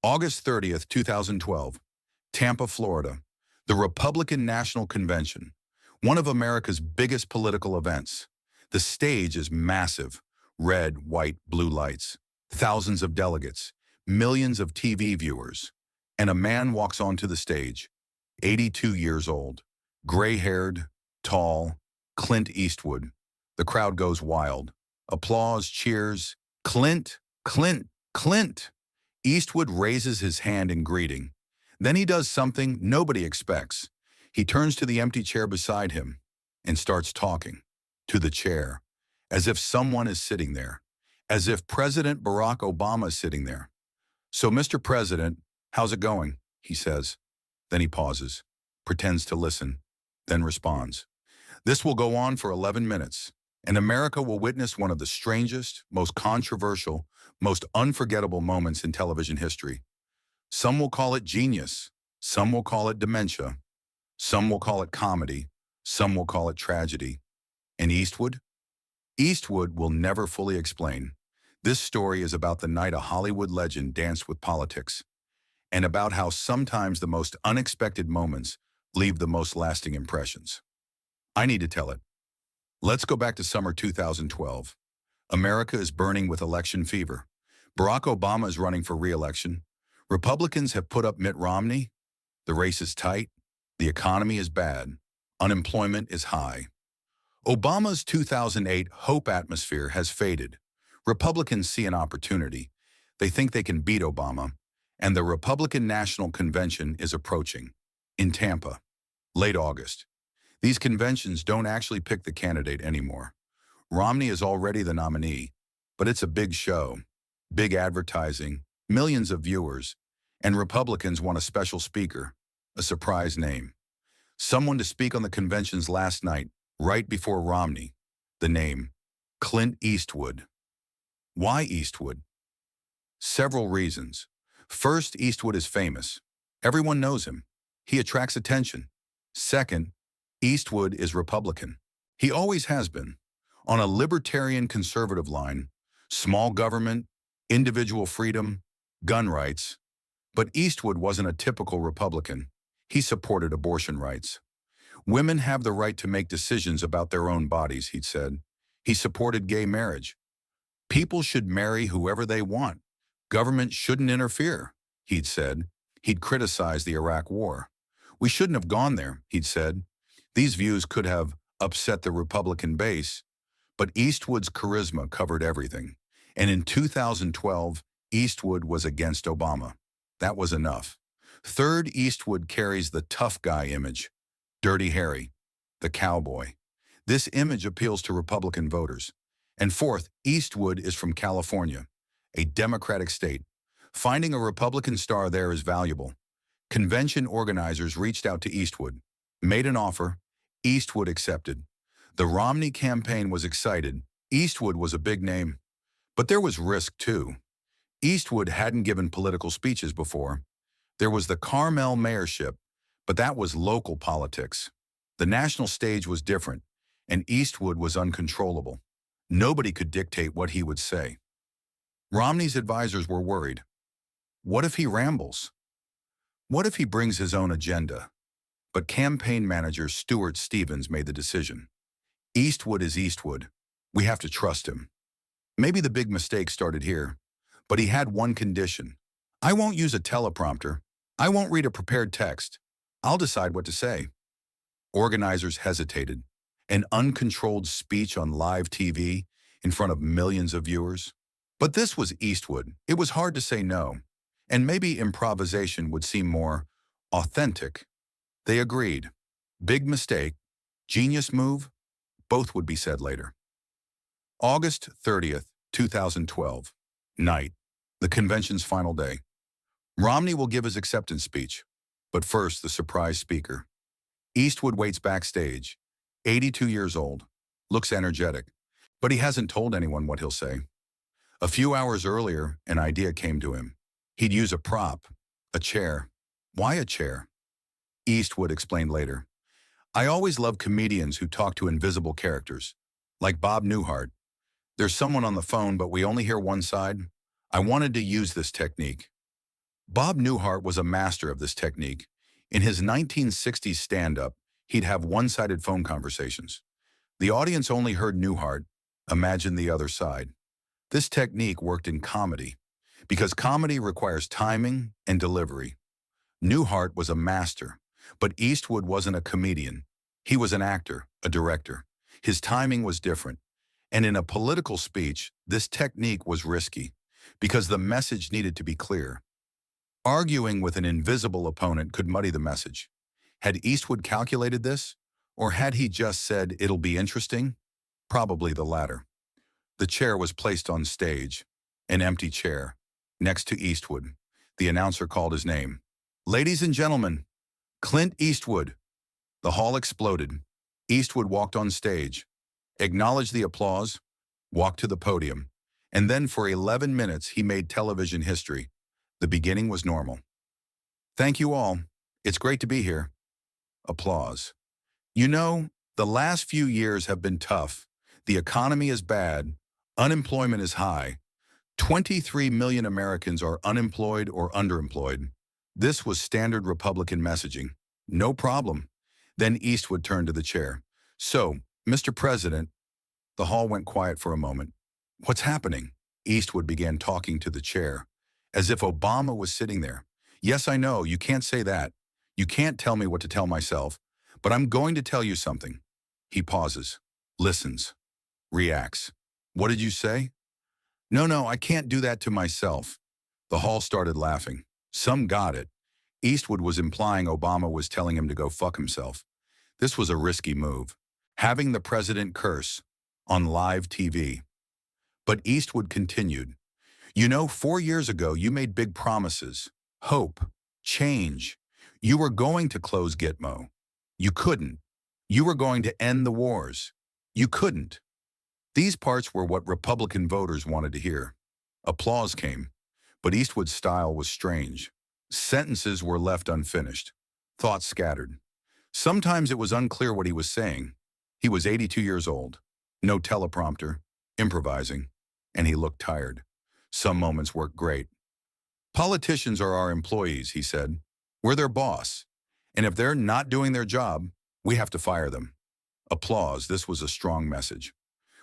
August 30th, 2012, Tampa, Florida. The Republican National Convention, one of America's biggest political events. The stage is massive. Red, white, blue lights. Thousands of delegates. Millions of TV viewers. And a man walks onto the stage. 82 years old. Gray-haired, tall. Clint Eastwood. The crowd goes wild. Applause, cheers. Clint, Clint, Clint. Eastwood raises his hand in greeting. Then he does something nobody expects. He turns to the empty chair beside him and starts talking to the chair, as if someone is sitting there, as if President Barack Obama is sitting there. "So, Mr. President, how's it going?" he says. Then he pauses, pretends to listen, then responds. "This will go on for 11 minutes, and America will witness one of the strangest, most controversial, most unforgettable moments in television history. Some will call it genius, some will call it dementia, some will call it comedy, some will call it tragedy. And Eastwood? Eastwood will never fully explain. This story is about the night a Hollywood legend danced with politics, and about how sometimes the most unexpected moments leave the most lasting impressions. I need to tell it. Let's go back to summer 2012. America is burning with election fever. Barack Obama is running for re-election. Republicans have put up Mitt Romney. The race is tight. The economy is bad. Unemployment is high. Obama's 2008 hope atmosphere has faded. Republicans see an opportunity. They think they can beat Obama, and the Republican National Convention is approaching. In Tampa, late August. These conventions don't actually pick the candidate anymore. Romney is already the nominee, but it's a big show, big advertising, millions of viewers, and Republicans want a special speaker, a surprise name. Someone to speak on the convention's last night, right before Romney. The name, Clint Eastwood. Why Eastwood? Several reasons. First, Eastwood is famous. Everyone knows him. He attracts attention. Second, Eastwood is Republican. He always has been. On a libertarian conservative line, small government, individual freedom, gun rights. But Eastwood wasn't a typical Republican. He supported abortion rights. Women have the right to make decisions about their own bodies, he'd said. He supported gay marriage. People should marry whoever they want. Government shouldn't interfere, he'd said. He'd criticized the Iraq War. We shouldn't have gone there, he'd said. These views could have upset the Republican base, but Eastwood's charisma covered everything. And in 2012, Eastwood was against Obama. That was enough. Third, Eastwood carries the tough guy image. Dirty Harry, the cowboy. This image appeals to Republican voters. And fourth, Eastwood is from California, a Democratic state. Finding a Republican star there is valuable. Convention organizers reached out to Eastwood, made an offer. Eastwood accepted. The Romney campaign was excited. Eastwood was a big name. But there was risk, too. Eastwood hadn't given political speeches before. There was the Carmel mayorship, but that was local politics. The national stage was different, and Eastwood was uncontrollable. Nobody could dictate what he would say. Romney's advisors were worried. What if he rambles? What if he brings his own agenda? But campaign manager Stuart Stevens made the decision. Eastwood is Eastwood. We have to trust him. Maybe the big mistake started here, but he had one condition. I won't use a teleprompter. I won't read a prepared text. I'll decide what to say. Organizers hesitated. An uncontrolled speech on live TV in front of millions of viewers. But this was Eastwood. It was hard to say no, and maybe improvisation would seem more authentic. They agreed. Big mistake, genius move, both would be said later. August 30th, 2012, night, the convention's final day. Romney will give his acceptance speech, but first the surprise speaker. Eastwood waits backstage, 82 years old, looks energetic, but he hasn't told anyone what he'll say. A few hours earlier, an idea came to him. He'd use a prop, a chair. Why a chair? Eastwood explained later. I always love comedians who talk to invisible characters, like Bob Newhart. There's someone on the phone, but we only hear one side. I wanted to use this technique. Bob Newhart was a master of this technique. In his 1960s stand-up, he'd have one-sided phone conversations. The audience only heard Newhart. Imagine the other side. This technique worked in comedy, because comedy requires timing and delivery. Newhart was a master, but Eastwood wasn't a comedian. He was an actor, a director. His timing was different. And in a political speech, this technique was risky, because the message needed to be clear. Arguing with an invisible opponent could muddy the message. Had Eastwood calculated this? Or had he just said, "It'll be interesting"? Probably the latter. The chair was placed on stage, an empty chair, next to Eastwood. The announcer called his name. "Ladies and gentlemen, Clint Eastwood." The hall exploded. Eastwood walked on stage, acknowledged the applause, walked to the podium, and then for 11 minutes he made television history. The beginning was normal. "Thank you all. It's great to be here." Applause. "You know, the last few years have been tough. The economy is bad. Unemployment is high. 23 million Americans are unemployed or underemployed." This was standard Republican messaging. "No problem." Then Eastwood turned to the chair. "So, Mr. President." The hall went quiet for a moment. "What's happening?" Eastwood began talking to the chair, as if Obama was sitting there. "Yes, I know, you can't say that. You can't tell me what to tell myself, but I'm going to tell you something." He pauses, listens, reacts. "What did you say?" No, I can't do that to myself." The hall started laughing. Some got it. Eastwood was implying Obama was telling him to go fuck himself. This was a risky move, having the president curse on live TV. But Eastwood continued. "You know, 4 years ago you made big promises. Hope. Change. You were going to close Gitmo. You couldn't. You were going to end the wars. You couldn't." These parts were what Republican voters wanted to hear. Applause came, but Eastwood's style was strange. Sentences were left unfinished. Thoughts scattered. Sometimes it was unclear what he was saying. He was 82 years old. No teleprompter. Improvising. And he looked tired. Some moments worked great. "Politicians are our employees," he said. "We're their boss. And if they're not doing their job, we have to fire them." Applause. This was a strong message.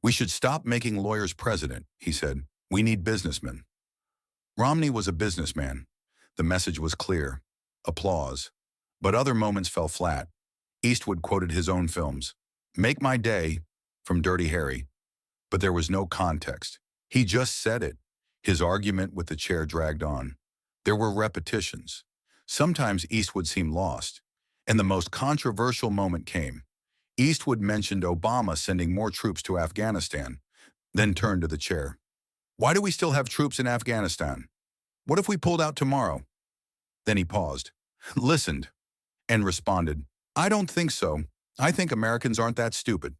"We should stop making lawyers president," he said. "We need businessmen." Romney was a businessman. The message was clear. Applause. But other moments fell flat. Eastwood quoted his own films. "Make My Day" from Dirty Harry. But there was no context. He just said it. His argument with the chair dragged on. There were repetitions. Sometimes Eastwood seemed lost. And the most controversial moment came. Eastwood mentioned Obama sending more troops to Afghanistan, then turned to the chair. "Why do we still have troops in Afghanistan? What if we pulled out tomorrow?" Then he paused, listened, and responded, "I don't think so. I think Americans aren't that stupid."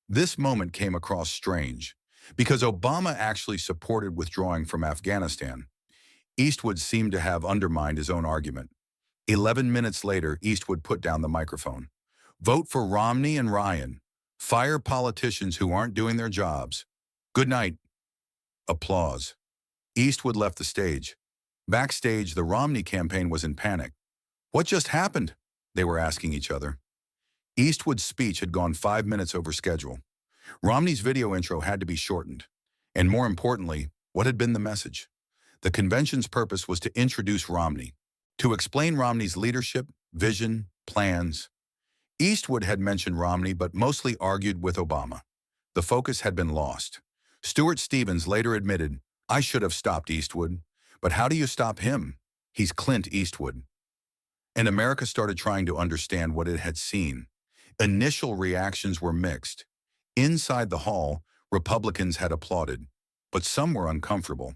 This moment came across strange, because Obama actually supported withdrawing from Afghanistan. Eastwood seemed to have undermined his own argument. 11 minutes later, Eastwood put down the microphone. "Vote for Romney and Ryan. Fire politicians who aren't doing their jobs. Good night." Applause. Eastwood left the stage. Backstage, the Romney campaign was in panic. "What just happened?" they were asking each other. Eastwood's speech had gone 5 minutes over schedule. Romney's video intro had to be shortened. And more importantly, what had been the message? The convention's purpose was to introduce Romney, to explain Romney's leadership, vision, plans. Eastwood had mentioned Romney but mostly argued with Obama. The focus had been lost. Stuart Stevens later admitted, "I should have stopped Eastwood. But how do you stop him? He's Clint Eastwood." And America started trying to understand what it had seen. Initial reactions were mixed. Inside the hall, Republicans had applauded, but some were uncomfortable.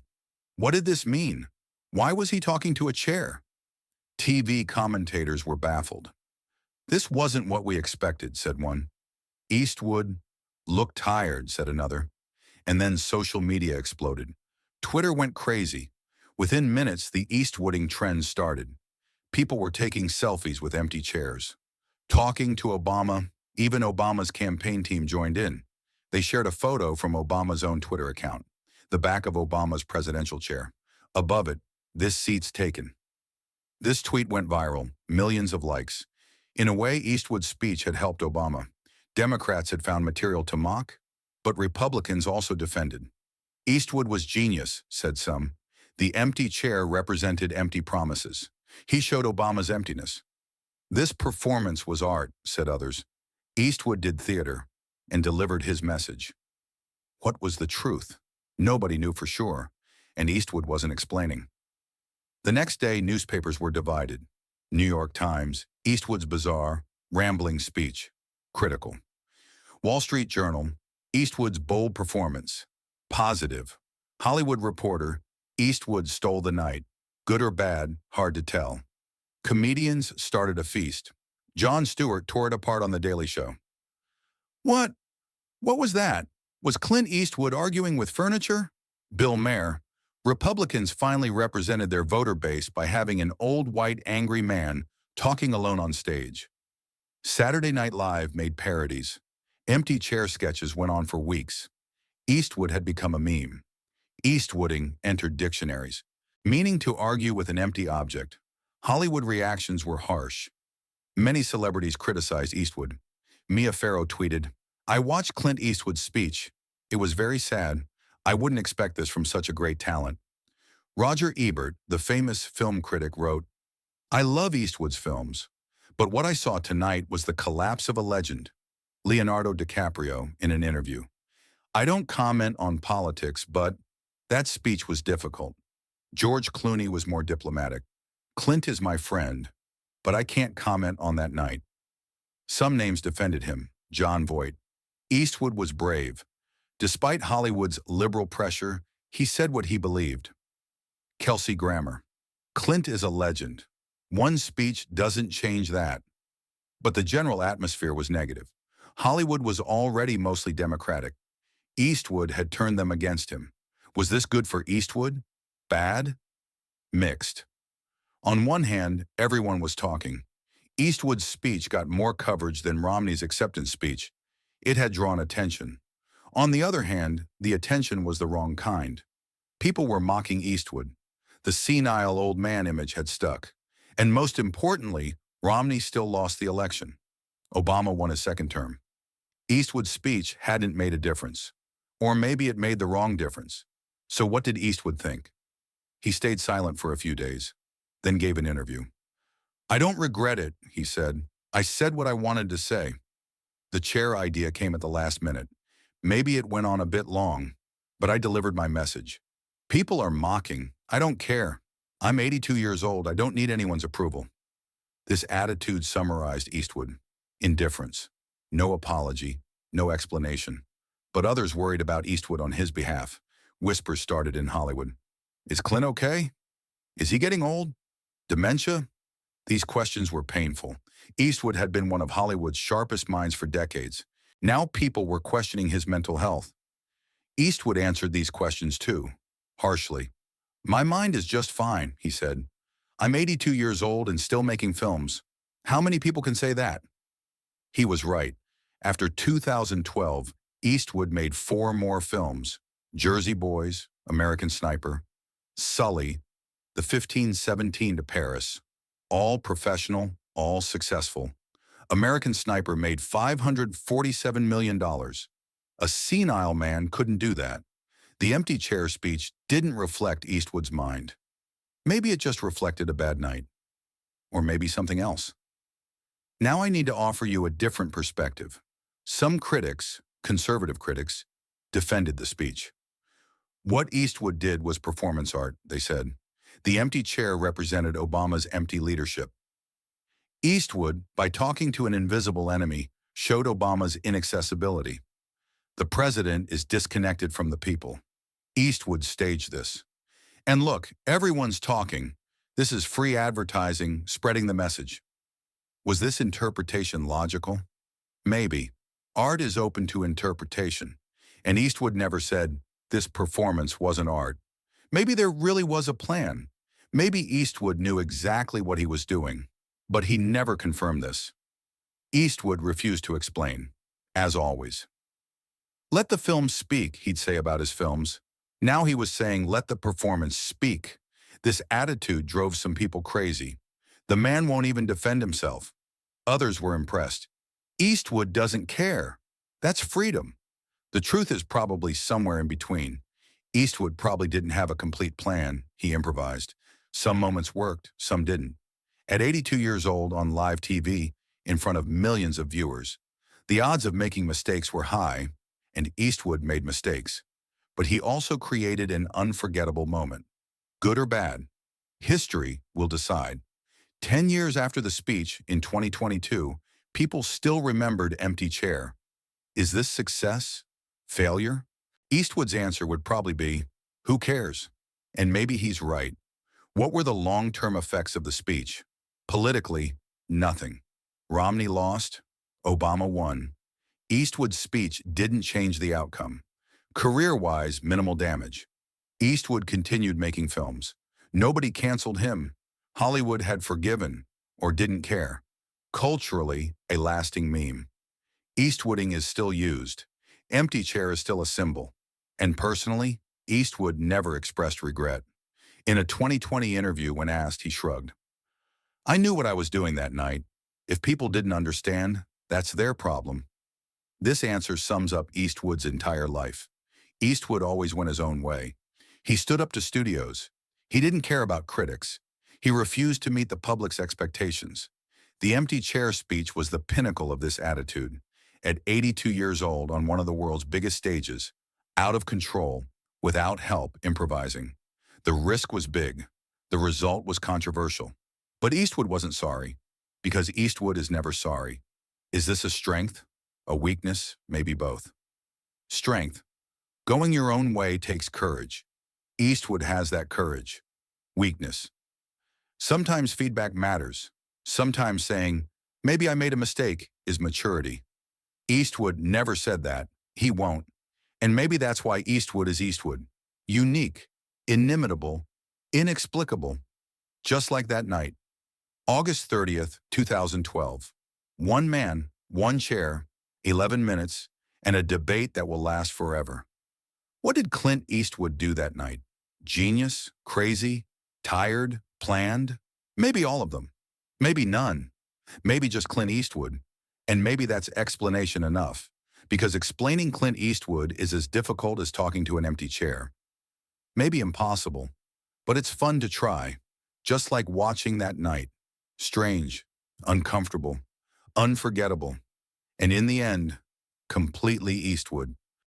What did this mean? Why was he talking to a chair? TV commentators were baffled. "This wasn't what we expected," said one. "Eastwood looked tired," said another. And then social media exploded. Twitter went crazy. Within minutes, the Eastwooding trend started. People were taking selfies with empty chairs, talking to Obama. Even Obama's campaign team joined in. They shared a photo from Obama's own Twitter account, the back of Obama's presidential chair. Above it, "This seat's taken." This tweet went viral, millions of likes. In a way, Eastwood's speech had helped Obama. Democrats had found material to mock, but Republicans also defended. Eastwood was genius, said some. The empty chair represented empty promises. He showed Obama's emptiness. This performance was art, said others. Eastwood did theater and delivered his message. What was the truth? Nobody knew for sure, and Eastwood wasn't explaining. The next day, newspapers were divided. New York Times, Eastwood's bizarre, rambling speech, critical. Wall Street Journal, Eastwood's bold performance, positive. Hollywood Reporter, Eastwood stole the night. Good or bad, hard to tell. Comedians started a feast. Jon Stewart tore it apart on The Daily Show. What? What was that? Was Clint Eastwood arguing with furniture? Bill Maher, Republicans finally represented their voter base by having an old white angry man talking alone on stage. Saturday Night Live made parodies. Empty chair sketches went on for weeks. Eastwood had become a meme. Eastwooding entered dictionaries, meaning to argue with an empty object. Hollywood reactions were harsh. Many celebrities criticized Eastwood. Mia Farrow tweeted, "I watched Clint Eastwood's speech. It was very sad. I wouldn't expect this from such a great talent." Roger Ebert, the famous film critic, wrote, "I love Eastwood's films, but what I saw tonight was the collapse of a legend." Leonardo DiCaprio, in an interview, "I don't comment on politics, but that speech was difficult." George Clooney was more diplomatic. "Clint is my friend, but I can't comment on that night." Some names defended him. Jon Voight. Eastwood was brave. Despite Hollywood's liberal pressure, he said what he believed. Kelsey Grammer. "Clint is a legend. One speech doesn't change that." But the general atmosphere was negative. Hollywood was already mostly Democratic. Eastwood had turned them against him. Was this good for Eastwood? Bad? Mixed. On one hand, everyone was talking. Eastwood's speech got more coverage than Romney's acceptance speech. It had drawn attention. On the other hand, the attention was the wrong kind. People were mocking Eastwood. The senile old man image had stuck. And most importantly, Romney still lost the election. Obama won his second term. Eastwood's speech hadn't made a difference. Or maybe it made the wrong difference. So what did Eastwood think? He stayed silent for a few days, then gave an interview. "I don't regret it," he said. "I said what I wanted to say." The chair idea came at the last minute. Maybe it went on a bit long, but I delivered my message. People are mocking. I don't care. I'm 82 years old. I don't need anyone's approval. This attitude summarized Eastwood. Indifference. No apology. No explanation. But others worried about Eastwood on his behalf. Whispers started in Hollywood. Is Clint okay? Is he getting old? Dementia? These questions were painful. Eastwood had been one of Hollywood's sharpest minds for decades. Now people were questioning his mental health. Eastwood answered these questions too, harshly. "My mind is just fine," he said. "I'm 82 years old and still making films. How many people can say that?" He was right. After 2012, Eastwood made 4 more films: Jersey Boys, American Sniper, Sully, The 1517 to Paris. All professional, all successful. American Sniper made $547 million. A senile man couldn't do that. The empty chair speech didn't reflect Eastwood's mind. Maybe it just reflected a bad night. Or maybe something else. Now I need to offer you a different perspective. Some critics, conservative critics, defended the speech. What Eastwood did was performance art, they said. The empty chair represented Obama's empty leadership. Eastwood, by talking to an invisible enemy, showed Obama's inaccessibility. The president is disconnected from the people. Eastwood staged this. And look, everyone's talking. This is free advertising, spreading the message. Was this interpretation logical? Maybe. Art is open to interpretation. And Eastwood never said, "This performance wasn't art." Maybe there really was a plan. Maybe Eastwood knew exactly what he was doing. But he never confirmed this. Eastwood refused to explain, as always. "Let the film speak," he'd say about his films. Now he was saying, "Let the performance speak." This attitude drove some people crazy. The man won't even defend himself. Others were impressed. Eastwood doesn't care. That's freedom. The truth is probably somewhere in between. Eastwood probably didn't have a complete plan. He improvised. Some moments worked, some didn't. At 82 years old on live TV, in front of millions of viewers, the odds of making mistakes were high, and Eastwood made mistakes. But he also created an unforgettable moment. Good or bad, history will decide. 10 years after the speech in 2022, people still remembered Empty Chair. Is this success? Failure? Eastwood's answer would probably be, who cares? And maybe he's right. What were the long-term effects of the speech? Politically, nothing. Romney lost, Obama won. Eastwood's speech didn't change the outcome. Career-wise, minimal damage. Eastwood continued making films. Nobody canceled him. Hollywood had forgiven or didn't care. Culturally, a lasting meme. Eastwooding is still used. Empty Chair is still a symbol. And personally, Eastwood never expressed regret. In a 2020 interview when asked, he shrugged. I knew what I was doing that night. If people didn't understand, that's their problem. This answer sums up Eastwood's entire life. Eastwood always went his own way. He stood up to studios. He didn't care about critics. He refused to meet the public's expectations. The Empty Chair speech was the pinnacle of this attitude. At 82 years old on one of the world's biggest stages, out of control, without help, improvising. The risk was big. The result was controversial. But Eastwood wasn't sorry, because Eastwood is never sorry. Is this a strength? A weakness? Maybe both. Strength. Going your own way takes courage. Eastwood has that courage. Weakness. Sometimes feedback matters. Sometimes saying, maybe I made a mistake, is maturity. Eastwood never said that. He won't. And maybe that's why Eastwood is Eastwood. Unique, inimitable, inexplicable. Just like that night. August 30th, 2012. One man, one chair, 11 minutes, and a debate that will last forever. What did Clint Eastwood do that night? Genius? Crazy? Tired? Planned? Maybe all of them. Maybe none. Maybe just Clint Eastwood. And maybe that's explanation enough, because explaining Clint Eastwood is as difficult as talking to an empty chair. Maybe impossible, but it's fun to try, just like watching that night. Strange, uncomfortable, unforgettable, and in the end, completely Eastwood.